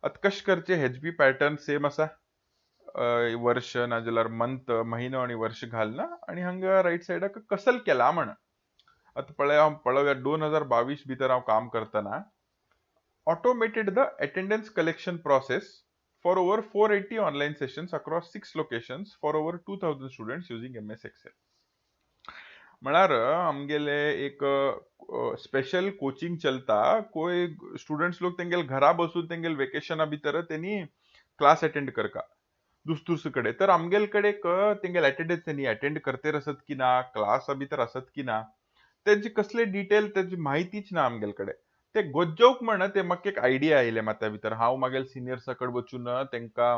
आता कश करचे हेच बी पॅटर्न सेम असा वर्ष नाजाल्यार मंथ महिनो आणि वर्ष घालना आणि हांगा राईट सायडाक कसल केला म्हण. आता पळोवया 2022 भितर हांव काम करतना automated the attendance collection process for over 480 online sessions across 6 locations for over 2000 students using MS Excel. म्हळ्यार आमगेले एक स्पेशल कोचिंग चलता कोई स्टुडंट्स लोक तेंगेल घरा बसून तेंगेल वेकेशना भितर त्यांनी क्लास अटेंड करका दुस कड़े तर आमगेल कड़े तेंगेल अटेंडेंस त्यांनी अटेंड करते असत की ना क्लास भितर असत की ना त्याची कसले डिटेल त्याची माहितीच ना आमगेल कडे ते गोज्जोक म्हण ते म्हाका एक आयडिया आयले माता भितर हांव मागेल सिनियर्सा कडेन वचून तेंका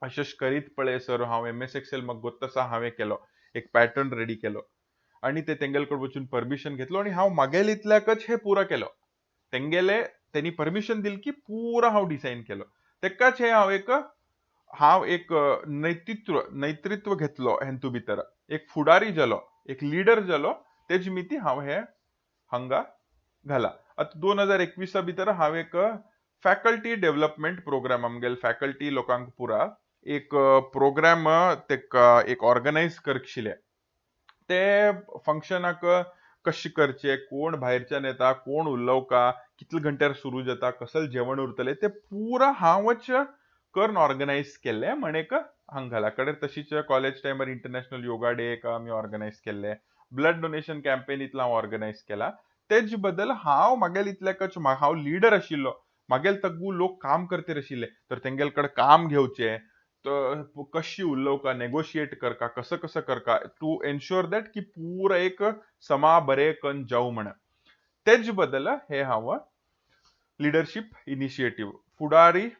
अशें करीत पळय सर हांव MS एक्सेल म्हाका गोत तसा हांवें केलो एक पॅटर्न रेडी केलो आणि ते तेंगेल कडे वचून परमिशन घेतलो आणि हांव मागेल इतल्याकच हे पुरा केलो तेंगेले त्यांनी परमिशन दिली की पुरा हांव डिझाईन केलो तेकाच हे हांव एक नेतृत्व घेतलो हेंतू भितर एक फुडारी जालो एक लीडर जालो तेज मिती हांव हे हांगा घाला आता 2021 भितर हांव एक फॅकल्टी डेव्हलपमेंट प्रोग्राम आमगेल फॅकल्टी लोकांक पुरा एक प्रोग्राम तेका एक ऑर्गनायज करशिले ते फंक्शनाक कशें करचे कोण भायरच्यान येता कोण उलोवका कितले घंट्यार सुरू जाता कसल जेवण उरतले ते पुरा हांवच करून ऑर्गनायज केल्ले म्हणेक हांगा घाला कडेन तशीच कॉलेज टायमार इंटरनॅशनल योगा डे एक आमी ऑर्गनायज केल्ले ब्लड डोनेशन कॅम्पेन इतलो हांव ऑर्गनायज केला तेज बद्दल हांव मागेल इतल्याकच हांव लीडर आशिल्लो मागेल तग्गू लोक काम करते आशिल्ले तर तेंगेल कडे काम घेवचे कशी उलोवका नेगोशिएट करका कसं कसं करका टू एन्श्योर दॅट की पुरा एक समा बरे कन जाऊ म्हण तेज बद्दल हे हांव लिडरशिप इनिशिएटिव्ह फुडारीपणाचे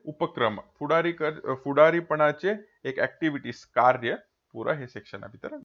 उपक्रम फुडारीपणाचे एक ऍक्टिव्हिटीज कार्य पुरा हे सेक्शना भितर